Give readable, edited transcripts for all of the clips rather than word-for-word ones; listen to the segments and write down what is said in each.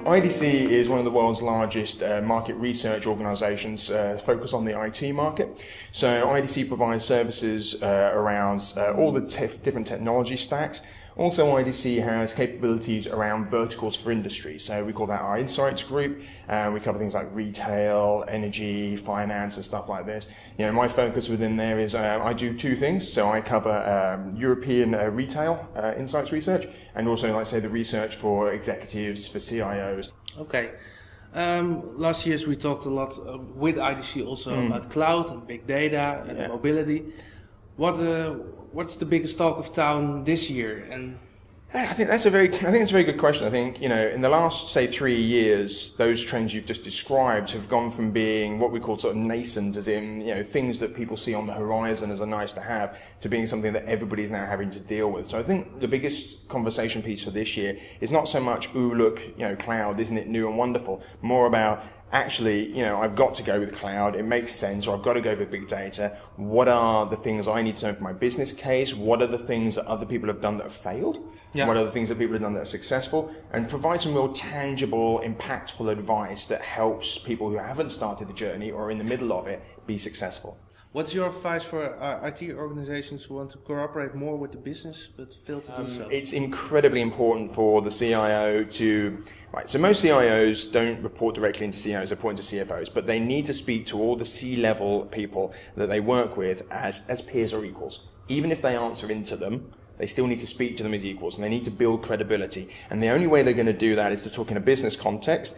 IDC is one of the world's largest market research organizations focused on the IT market. So IDC provides services around all the different technology stacks. Also, IDC has capabilities around verticals for industry. So we call that our Insights group. We cover things like retail, energy, finance, and stuff like this. You know, my focus within there is I do two things. So I cover European retail insights research, and also, like say, the research for executives, for CIOs. Okay. Last years we talked a lot with IDC also about cloud and big data and mobility. What's the biggest talk of town this year? And I think it's a very good question. I think, you know, in the last, say, 3 years, those trends you've just described have gone from being what we call sort of nascent, as in, you know, things that people see on the horizon as a nice to have, to being something that everybody's now having to deal with. So I think the biggest conversation piece for this year is not so much, ooh, look, you know, cloud, isn't it new and wonderful? More about, actually, you know, I've got to go with cloud, it makes sense, or I've got to go with big data. What are the things I need to know for my business case? What are the things that other people have done that have failed? Yeah. What are the things that people have done that are successful? And provide some real tangible, impactful advice that helps people who haven't started the journey or are in the middle of it be successful. What's your advice for IT organizations who want to cooperate more with the business but fail to do so? It's incredibly important for the CIO to... Right, so most CIOs don't report directly into CIOs, they report into CFOs, but they need to speak to all the C-level people that they work with as peers or equals. Even if they answer into them, they still need to speak to them as equals, and they need to build credibility. And the only way they're going to do that is to talk in a business context,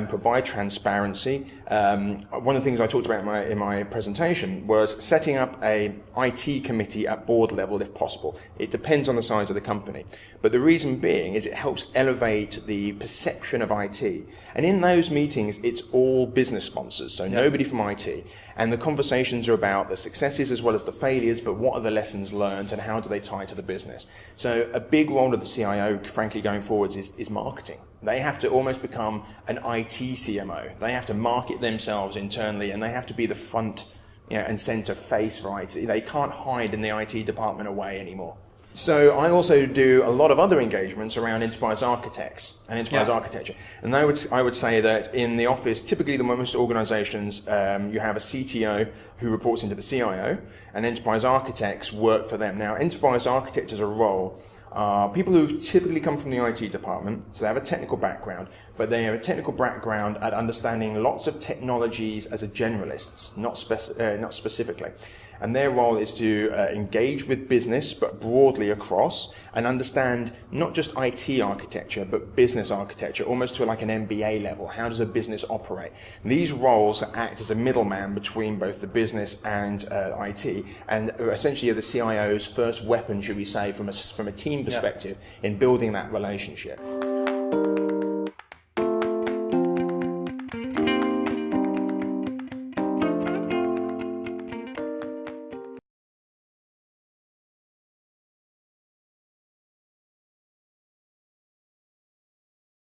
provide transparency. One of the things I talked about in my presentation was setting up a IT committee at board level if possible. It depends on the size of the company. But the reason being is it helps elevate the perception of IT. And in those meetings, it's all business sponsors, so nobody from IT. And the conversations are about the successes as well as the failures, but what are the lessons learned and how do they tie to the business? So a big role of the CIO, frankly, going forwards is marketing. They have to almost become an IT CMO. They have to market themselves internally, and they have to be the front, you know, and center face for IT. They can't hide in the IT department away anymore. So I also do a lot of other engagements around enterprise architects and enterprise architecture. And I would say that in the office, typically the most organizations, you have a CTO who reports into the CIO, and enterprise architects work for them. Now, enterprise architect as a role are people who typically come from the IT department, so they have a technical background, but they have a technical background at understanding lots of technologies as a generalists, not specifically. And their role is to engage with business, but broadly across, and understand not just IT architecture, but business architecture, almost to like an MBA level. How does a business operate? These roles act as a middleman between both the business and IT, and essentially are the CIO's first weapon, should we say, from a team perspective in building that relationship.